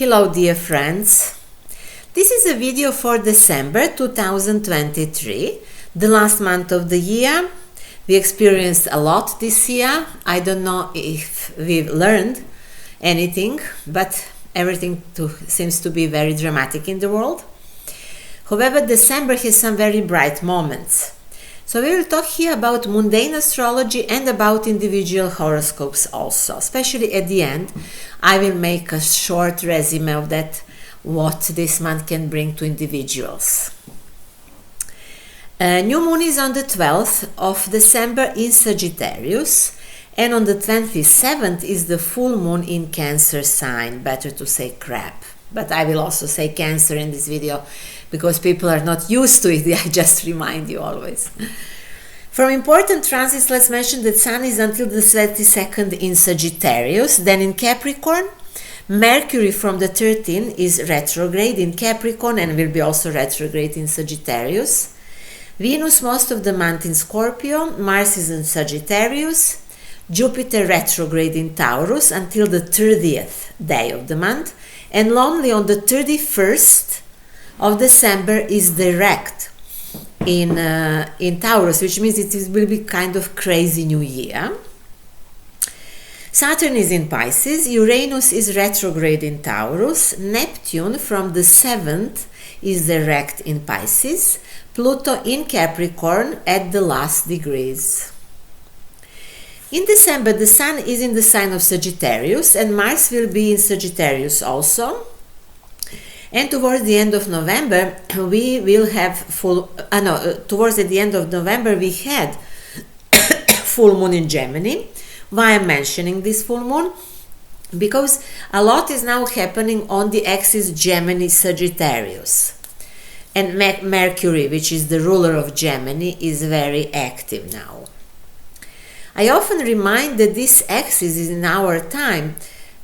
Hello dear friends, this is a video for December 2023, the last month of the year. We experienced a lot this year. I don't know if we've learned anything, but everything seems to be very dramatic in the world. However, December has some very bright moments. So we will talk here about mundane astrology and about individual horoscopes also. Especially at the end, I will make a short resume of that, what this month can bring to individuals. New moon is on the 12th of December in Sagittarius, and on the 27th is the full moon in Cancer sign. Better to say Crab, but I will also say Cancer in this video because people are not used to it. I just remind you always. From important transits, let's mention that Sun is until the 22nd in Sagittarius, then in Capricorn. Mercury from the 13th is retrograde in Capricorn and will be also retrograde in Sagittarius. Venus most of the month in Scorpio, Mars is in Sagittarius, Jupiter retrograde in Taurus until the 30th day of the month, and only on the 31st of December is direct in Taurus, which means it will be kind of crazy new year. Saturn is in Pisces, Uranus is retrograde in Taurus, Neptune from the 7th is direct in Pisces, Pluto in Capricorn at the last degrees. In December, the Sun is in the sign of Sagittarius and Mars will be in Sagittarius also. And towards the end of November, we will have towards the end of November, we had full moon in Gemini. Why I'm mentioning this full moon? Because a lot is now happening on the axis Gemini-Sagittarius. And Mercury, which is the ruler of Gemini, is very active now. I often remind that this axis is in our time,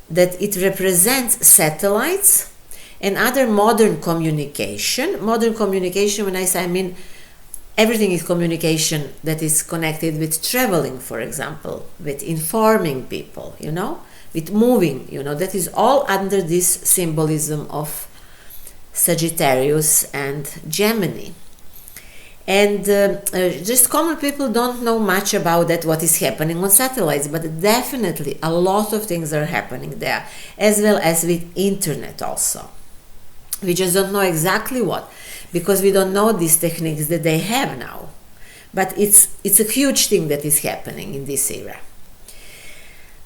that it represents satellites and other modern communication. Modern communication, when I say, I mean everything is communication that is connected with traveling, for example, with informing people, with moving, that is all under this symbolism of Sagittarius and Gemini. And just common people don't know much about that, what is happening on satellites, but definitely a lot of things are happening there, as well as with internet also. We just don't know exactly what, because we don't know these techniques that they have now. But it's a huge thing that is happening in this era.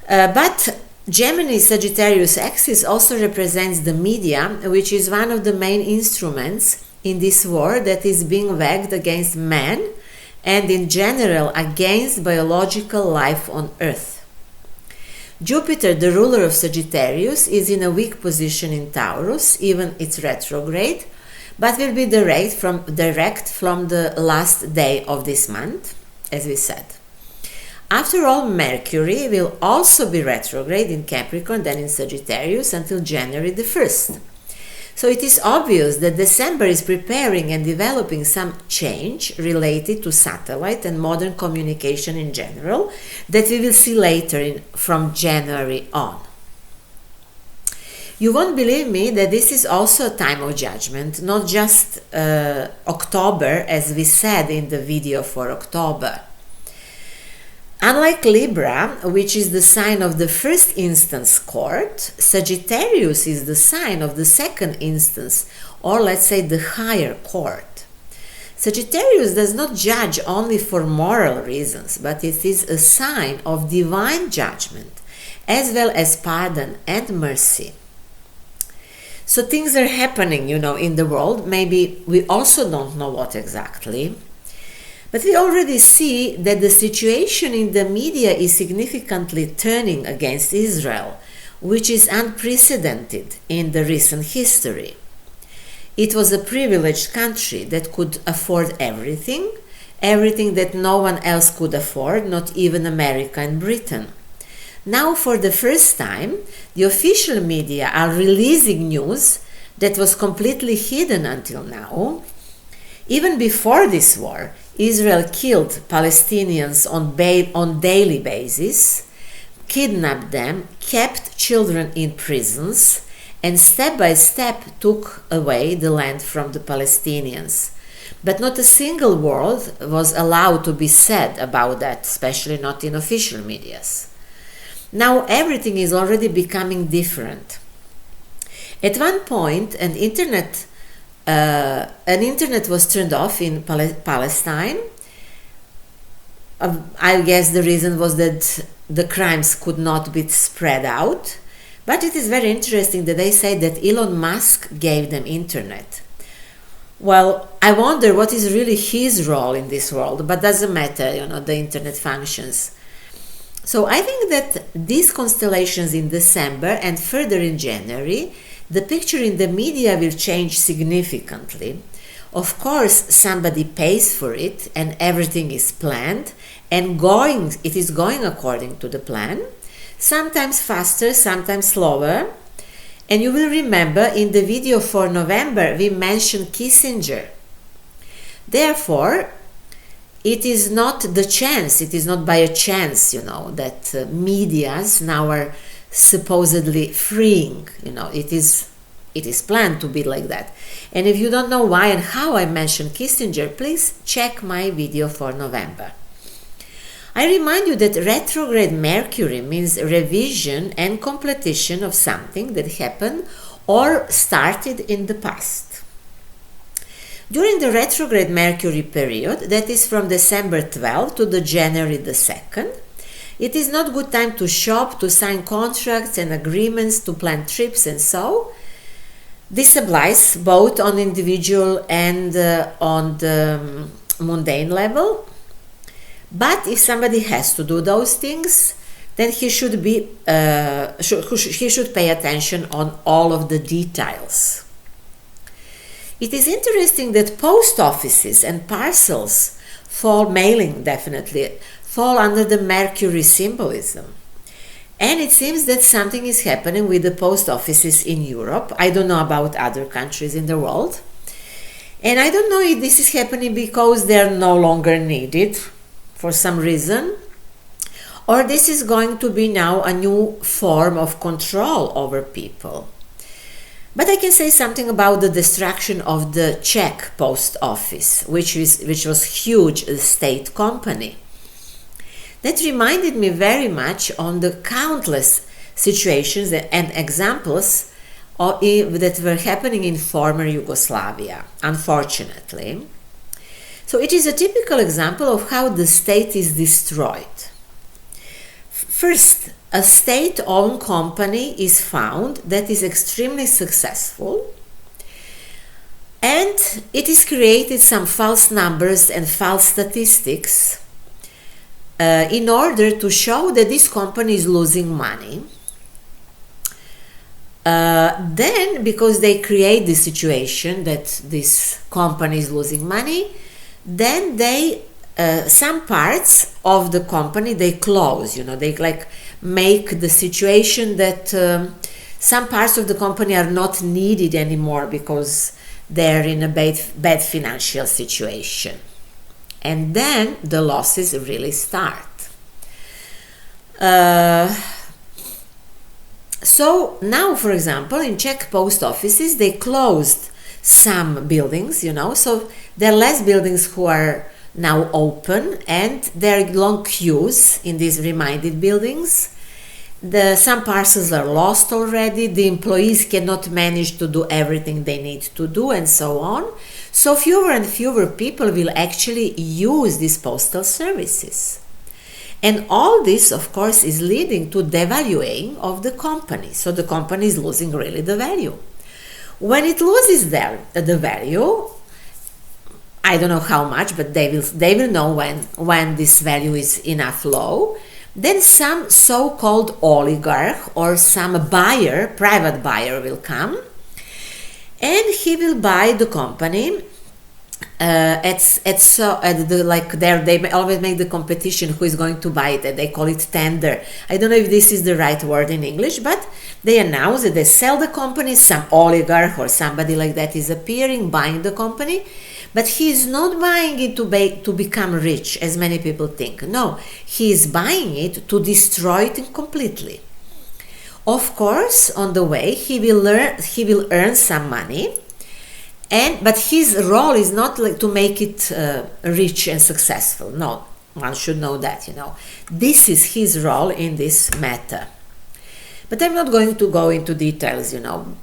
But Gemini-Sagittarius axis also represents the media, which is one of the main instruments in this war that is being waged against man and in general against biological life on Earth. Jupiter, the ruler of Sagittarius, is in a weak position in Taurus, even it's retrograde, but will be direct from the last day of this month, as we said. After all, Mercury will also be retrograde in Capricorn, then in Sagittarius until January the 1st. So it is obvious that December is preparing and developing some change related to satellite and modern communication in general that we will see later from January on. You won't believe me that this is also a time of judgment, not just October, as we said in the video for October. Unlike Libra, which is the sign of the first instance court, Sagittarius is the sign of the second instance, or let's say the higher court. Sagittarius does not judge only for moral reasons, but it is a sign of divine judgment, as well as pardon and mercy. So things are happening, in the world. Maybe we also don't know what exactly. But we already see that the situation in the media is significantly turning against Israel, which is unprecedented in the recent history. It was a privileged country that could afford everything that no one else could afford, not even America and Britain. Now, for the first time, the official media are releasing news that was completely hidden until now. Even before this war, Israel killed Palestinians on daily basis, kidnapped them, kept children in prisons, and step by step took away the land from the Palestinians. But not a single word was allowed to be said about that, especially not in official medias. Now everything is already becoming different. At one point, an internet was turned off in Palestine. I guess the reason was that the crimes could not be spread out. But it is very interesting that they say that Elon Musk gave them internet. Well, I wonder what is really his role in this world, but doesn't matter, the internet functions. So I think that these constellations in December and further in January, the picture in the media will change significantly. Of course, somebody pays for it and everything is planned and it is going according to the plan, sometimes faster, sometimes slower. And you will remember in the video for November, we mentioned Kissinger. Therefore, it is not the chance, it is not by a chance, that medias now are supposedly freeing, it is planned to be like that. And if you don't know why and how I mentioned Kissinger, please check my video for November. I remind you that retrograde Mercury means revision and completion of something that happened or started in the past. During the retrograde Mercury period, that is from December 12th to the January the 2nd, it is not good time to shop, to sign contracts and agreements, to plan trips and so. This applies both on individual and on the mundane level. But if somebody has to do those things, then he should pay attention on all of the details. It is interesting that post offices and parcels mailing definitely fall under the Mercury symbolism. And it seems that something is happening with the post offices in Europe. I don't know about other countries in the world. And I don't know if this is happening because they're no longer needed for some reason, or this is going to be now a new form of control over people. But I can say something about the destruction of the Czech post office, which was huge, a state company. That reminded me very much on the countless situations and examples that were happening in former Yugoslavia, unfortunately. So it is a typical example of how the state is destroyed. First, a state-owned company is found that is extremely successful, and it is created some false numbers and false statistics in order to show that this company is losing money. Then, because they create the situation that this company is losing money, then they some parts of the company they close, they make the situation that some parts of the company are not needed anymore because they're in a bad financial situation, and then the losses really start. So now, for example, in Czech post offices they closed some buildings, so there are less buildings who are now open, and there are long queues in these reminded buildings. Some parcels are lost already, the employees cannot manage to do everything they need to do, and so on. So fewer and fewer people will actually use these postal services. And all this, of course, is leading to devaluing of the company. So the company is losing really the value. When it loses the value, I don't know how much, but they will know when this value is enough low. Then some so-called oligarch or some buyer, private buyer, will come, and he will buy the company. They always make the competition who is going to buy it. They call it tender. I don't know if this is the right word in English, but they announce that they sell the company. Some oligarch or somebody like that is appearing, buying the company. But he is not buying it to become rich, as many people think. No, he is buying it to destroy it completely. Of course, on the way, he will earn some money, but his role is not like to make it rich and successful. No, one should know that, you know. This is his role in this matter. But I'm not going to go into details, you know.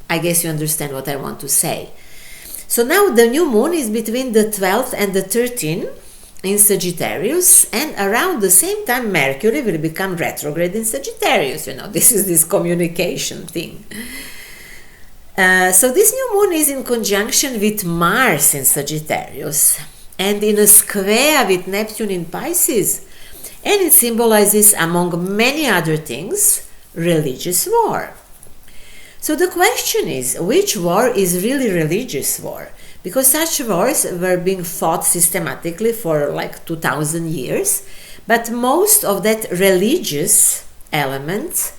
I guess you understand what I want to say. So now the new moon is between the 12th and the 13th in Sagittarius, and around the same time Mercury will become retrograde in Sagittarius, you know. This is this communication thing. So this new moon is in conjunction with Mars in Sagittarius and in a square with Neptune in Pisces, and it symbolizes, among many other things, religious war. So the question is, which war is really religious war? Because such wars were being fought systematically for like 2000 years, but most of that religious element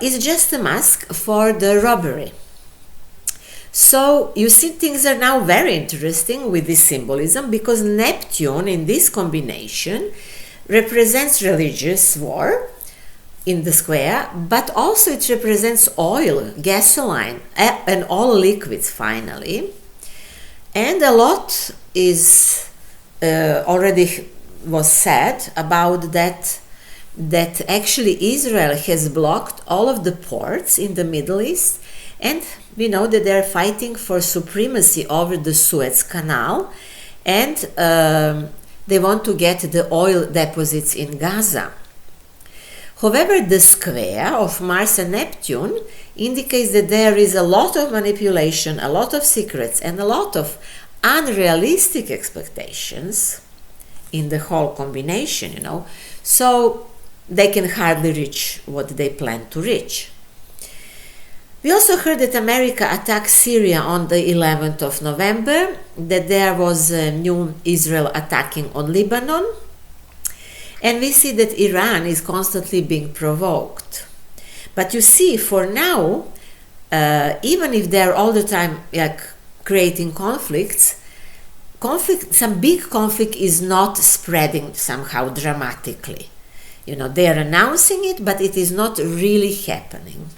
is just a mask for the robbery. So you see, things are now very interesting with this symbolism, because Neptune in this combination represents religious war in the square, but also it represents oil, gasoline, and all liquids finally. And a lot is already was said about that actually Israel has blocked all of the ports in the Middle East, and we know that they're fighting for supremacy over the Suez Canal, and they want to get the oil deposits in Gaza. However, the square of Mars and Neptune indicates that there is a lot of manipulation, a lot of secrets, and a lot of unrealistic expectations in the whole combination, you know. So they can hardly reach what they plan to reach. We also heard that America attacked Syria on the 11th of November, that there was a new Israel attacking on Lebanon, and we see that Iran is constantly being provoked. But you see, for now, even if they're all the time like creating conflicts, some big conflict is not spreading somehow dramatically. You know, they are announcing it, but it is not really happening.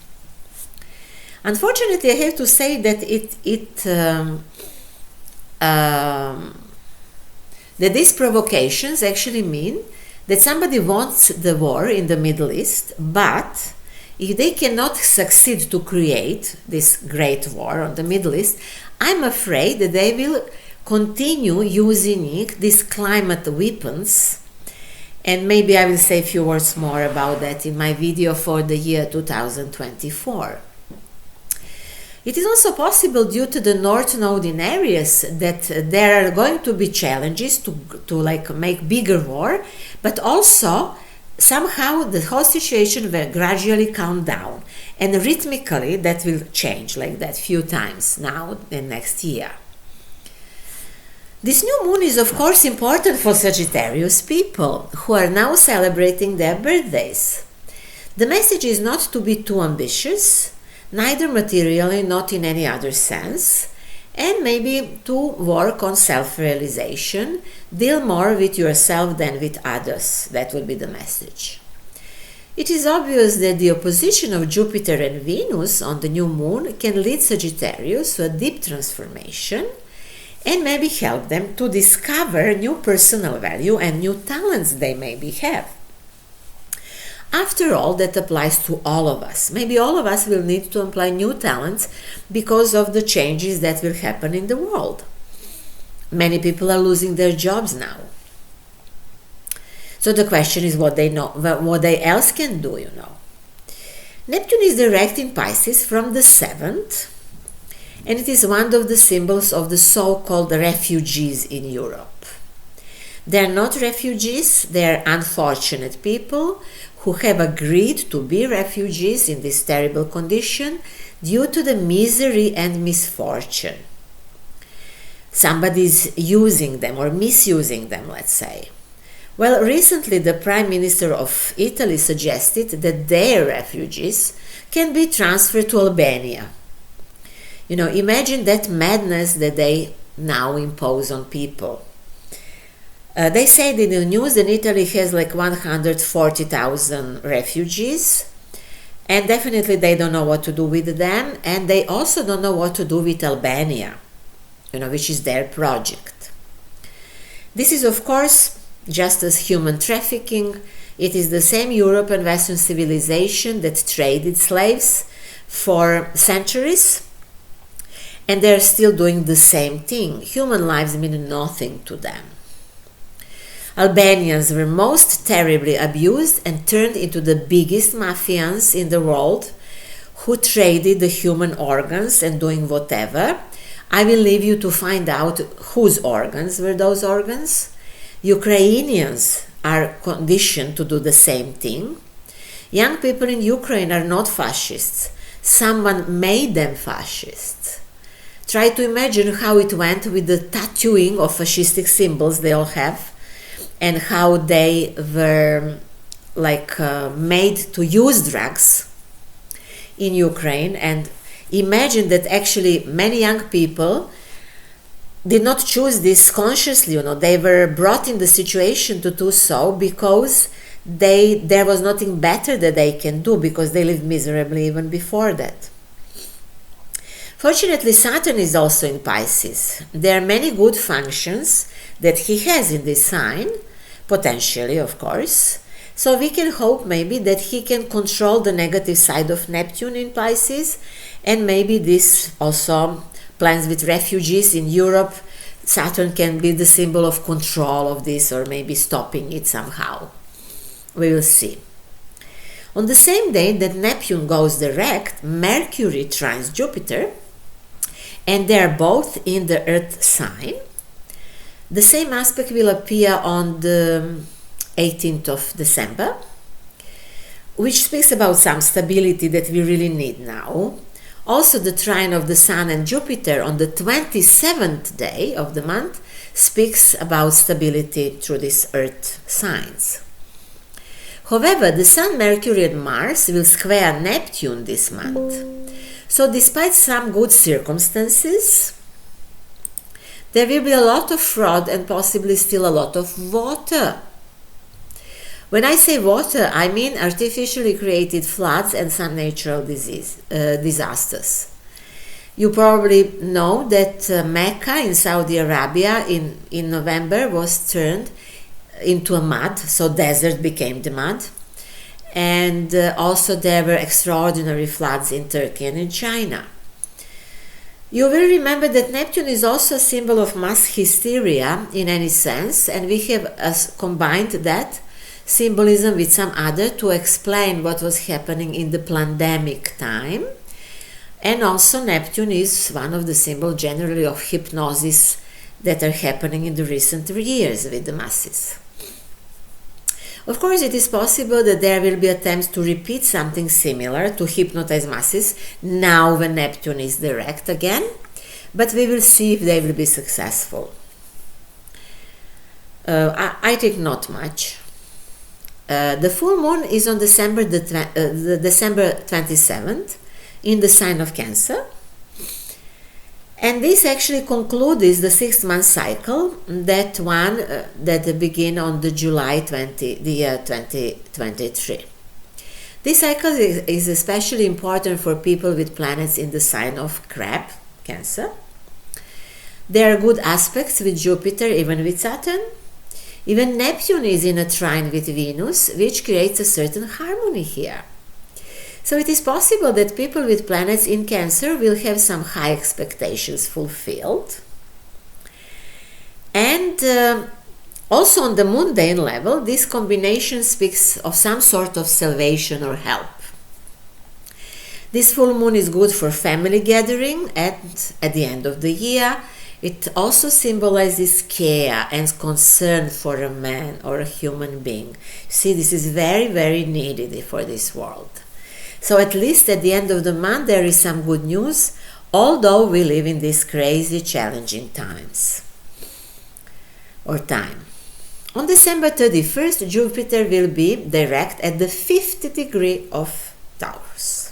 Unfortunately, I have to say that that these provocations actually mean that somebody wants the war in the Middle East, but if they cannot succeed to create this great war on the Middle East, I'm afraid that they will continue using these climate weapons, and maybe I will say a few words more about that in my video for the year 2024. It is also possible, due to the North Node in Aries, that there are going to be challenges to like make bigger war, but also somehow the whole situation will gradually calm down, and rhythmically that will change like that few times now and next year. This new moon is of course important for Sagittarius people who are now celebrating their birthdays. The message is not to be too ambitious, neither materially, not in any other sense, and maybe to work on self-realization, deal more with yourself than with others. That will be the message. It is obvious that the opposition of Jupiter and Venus on the new moon can lead Sagittarius to a deep transformation and maybe help them to discover new personal value and new talents they maybe have. After all, that applies to all of us. Maybe all of us will need to apply new talents because of the changes that will happen in the world. Many people are losing their jobs now. So the question is what they else can do, you know. Neptune is direct in Pisces from the 7th, and it is one of the symbols of the so-called refugees in Europe. They are not refugees, they are unfortunate people who have agreed to be refugees in this terrible condition due to the misery and misfortune. Somebody is using them or misusing them, let's say. Well, recently the Prime Minister of Italy suggested that their refugees can be transferred to Albania. You know, imagine that madness that they now impose on people. They said in the news that Italy has like 140,000 refugees, And definitely they don't know what to do with them, and they also don't know what to do with Albania, which is their project. This is, of course, just as human trafficking. It is the same Europe and Western civilization that traded slaves for centuries, and they're still doing the same thing. Human lives mean nothing to them. Albanians were most terribly abused and turned into the biggest mafians in the world, who traded the human organs and doing whatever. I will leave you to find out whose organs were those organs. Ukrainians are conditioned to do the same thing. Young people in Ukraine are not fascists. Someone made them fascists. Try to imagine how it went with the tattooing of fascistic symbols they all have, and how they were made to use drugs in Ukraine. And imagine that actually many young people did not choose this consciously. They were brought in the situation to do so because there was nothing better that they can do, because they lived miserably even before that. Fortunately, Saturn is also in Pisces. There are many good functions that he has in this sign, potentially, of course. So we can hope maybe that he can control the negative side of Neptune in Pisces, and maybe this also plans with refugees in Europe. Saturn can be the symbol of control of this, or maybe stopping it somehow. We will see. On the same day that Neptune goes direct, Mercury trines Jupiter, and they are both in the Earth sign. The same aspect will appear on the 18th of December, which speaks about some stability that we really need now. Also, the trine of the Sun and Jupiter on the 27th day of the month speaks about stability through these Earth signs. However, the Sun, Mercury and Mars will square Neptune this month. So despite some good circumstances, there will be a lot of fraud and possibly still a lot of water. When I say water, I mean artificially created floods and some natural disasters. You probably know that Mecca in Saudi Arabia in November was turned into a mud, so desert became the mud. And also there were extraordinary floods in Turkey and in China. You will remember that Neptune is also a symbol of mass hysteria in any sense, and we have combined that symbolism with some other to explain what was happening in the pandemic time. And also Neptune is one of the symbols generally of hypnosis that are happening in the recent years with the masses. Of course, it is possible that there will be attempts to repeat something similar to hypnotize masses now when Neptune is direct again, but we will see if they will be successful. I think not much. The full moon is on December 27th in the sign of Cancer. And this actually concludes the 6-month cycle, that begin on the July 2023. This cycle is especially important for people with planets in the sign of Crab, Cancer. There are good aspects with Jupiter, even with Saturn. Even Neptune is in a trine with Venus, which creates a certain harmony here. So it is possible that people with planets in Cancer will have some high expectations fulfilled. And also on the mundane level, this combination speaks of some sort of salvation or help. This full moon is good for family gathering at the end of the year. It also symbolizes care and concern for a man or a human being. See, this is very, very needed for this world. So at least at the end of the month there is some good news, although we live in these crazy, challenging times. On December 31st, Jupiter will be direct at the 5th degree of Taurus.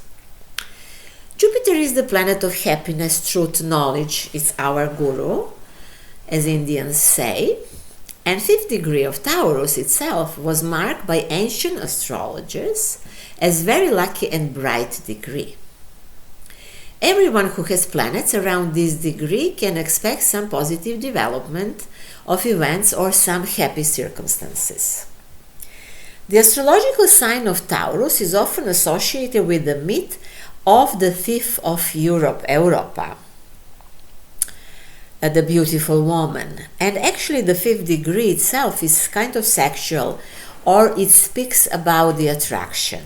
Jupiter is the planet of happiness, truth, knowledge. It's our guru, as Indians say. And 5th degree of Taurus itself was marked by ancient astrologers as very lucky and bright degree. Everyone who has planets around this degree can expect some positive development of events or some happy circumstances. The astrological sign of Taurus is often associated with the myth of the thief of Europa, the beautiful woman. And actually the 5th degree itself is kind of sexual, or it speaks about the attraction.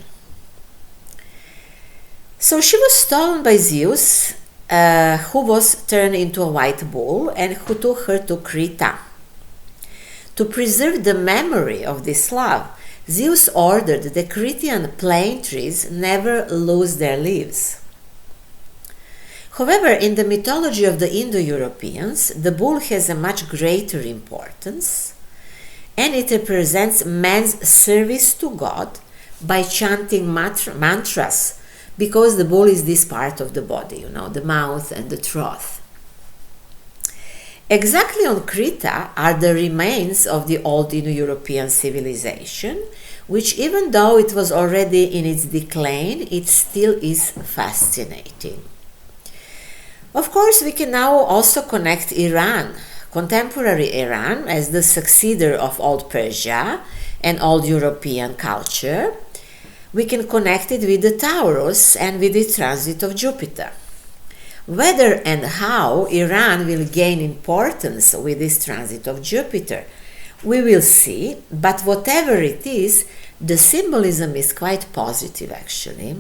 So she was stolen by Zeus, who was turned into a white bull and who took her to Crete. To preserve the memory of this love, Zeus ordered the Cretan plane trees never lose their leaves. However, in the mythology of the Indo-Europeans, the bull has a much greater importance, and it represents man's service to God by chanting mantras, because the bull is this part of the body, the mouth and the throat. Exactly on Crete are the remains of the old Indo-European civilization, which even though it was already in its decline, it still is fascinating. Of course, we can now also connect Iran, contemporary Iran, as the successor of old Persia and old European culture. We can connect it with the Taurus and with the transit of Jupiter. Whether and how Iran will gain importance with this transit of Jupiter, we will see, but whatever it is, the symbolism is quite positive actually.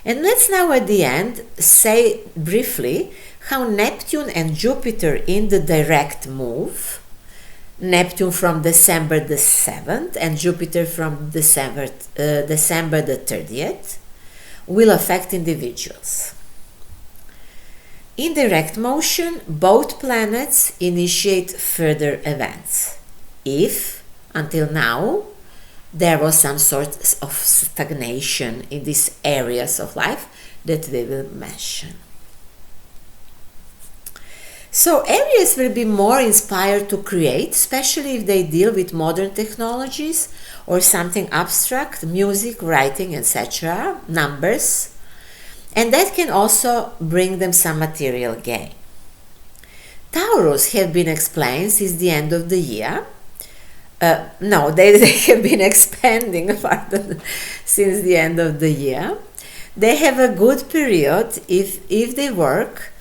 And let's now at the end say briefly how Neptune and Jupiter in the direct move, Neptune from December the 7th and Jupiter from December the 30th, will affect individuals. In direct motion, both planets initiate further events. If, until now, there was some sort of stagnation in these areas of life that we will mention. So Aries will be more inspired to create, especially if they deal with modern technologies or something abstract, music, writing, etc., numbers, and that can also bring them some material gain. Taurus have been explained since the end of the year. No, they have been expanding since the end of the year. They have a good period if they work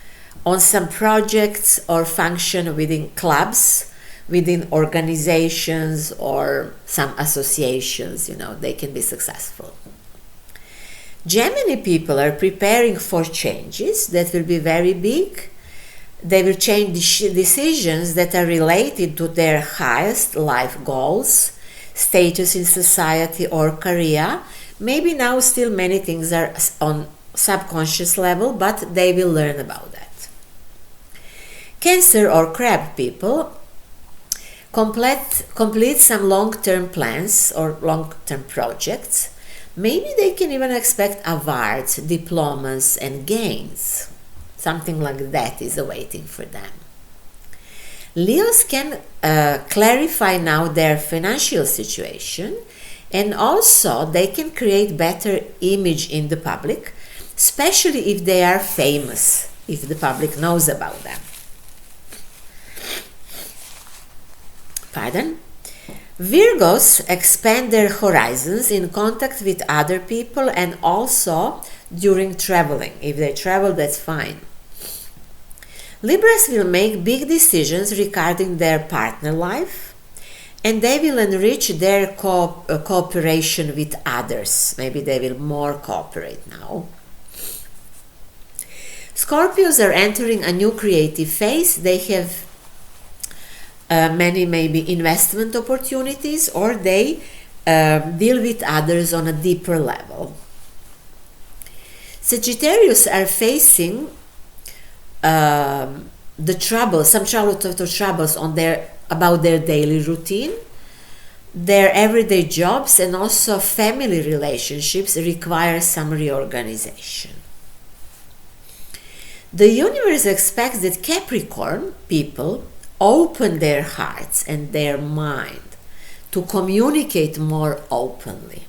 on some projects or function within clubs, within organizations or some associations, they can be successful. Gemini people are preparing for changes that will be very big. They will change decisions that are related to their highest life goals, status in society or career. Maybe now still many things are on subconscious level, but they will learn about that. Cancer or Crab people complete some long-term plans or long-term projects. Maybe they can even expect awards, diplomas and gains. Something like that is awaiting for them. Leos can clarify now their financial situation, and also they can create better image in the public, especially if they are famous, if the public knows about them. Pardon? Virgos expand their horizons in contact with other people and also during traveling. If they travel, that's fine. Libras will make big decisions regarding their partner life, and they will enrich their cooperation with others. Maybe they will more cooperate now. Scorpios are entering a new creative phase. They have many maybe investment opportunities, or they deal with others on a deeper level. Sagittarius are facing the troubles, some troubles about their daily routine, their everyday jobs, and also family relationships require some reorganization. The universe expects that Capricorn people open their hearts and their mind to communicate more openly.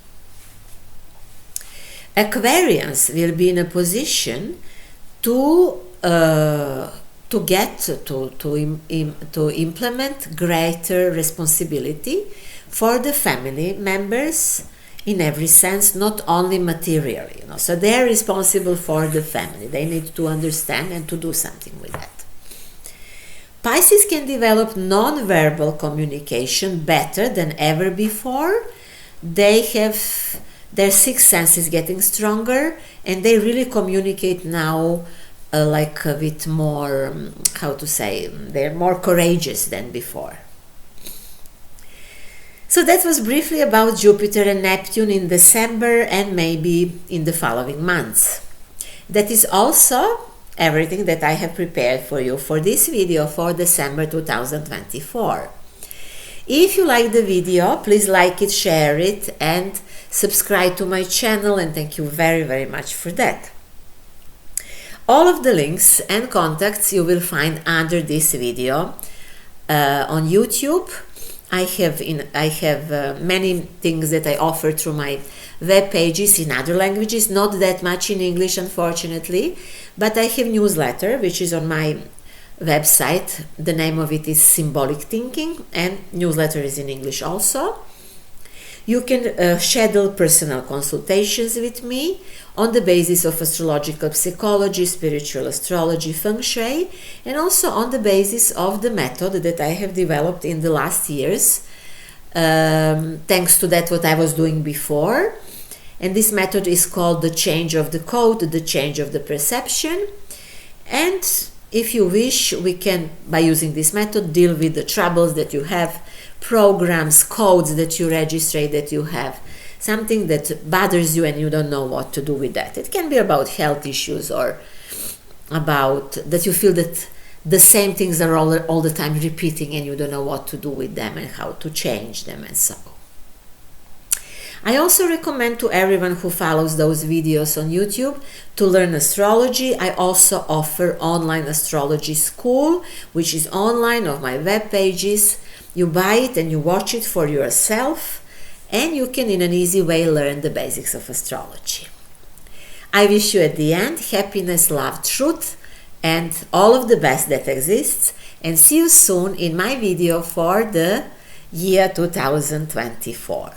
Aquarians will be in a position to implement greater responsibility for the family members in every sense, not only materially. So they're responsible for the family. They need to understand and to do something with that. Pisces can develop non-verbal communication better than ever before. They have their sixth sense is getting stronger, and they really communicate now with more, they're more courageous than before. So that was briefly about Jupiter and Neptune in December and maybe in the following months. That is also everything that I have prepared for you for this video for December 2024. If you like the video, please like it, share it, and subscribe to my channel, and thank you very, very much for that. All of the links and contacts you will find under this video on YouTube. I have many things that I offer through my web pages in other languages, not that much in English, unfortunately, but I have newsletter which is on my website. The name of it is Symbolic Thinking, and newsletter is in English also. You can schedule personal consultations with me on the basis of astrological psychology, spiritual astrology, Feng Shui, and also on the basis of the method that I have developed in the last years, thanks to that what I was doing before. And this method is called the change of the code, the change of the perception. And if you wish, we can, by using this method, deal with the troubles that you have, programs, codes that you register, that you have, something that bothers you and you don't know what to do with that. It can be about health issues, or about that you feel that the same things are all the time repeating and you don't know what to do with them and how to change them and so on. I also recommend to everyone who follows those videos on YouTube to learn astrology. I also offer online astrology school, which is online on my web pages. You buy it and you watch it for yourself, and you can in an easy way learn the basics of astrology. I wish you at the end happiness, love, truth, and all of the best that exists, and see you soon in my video for the year 2024.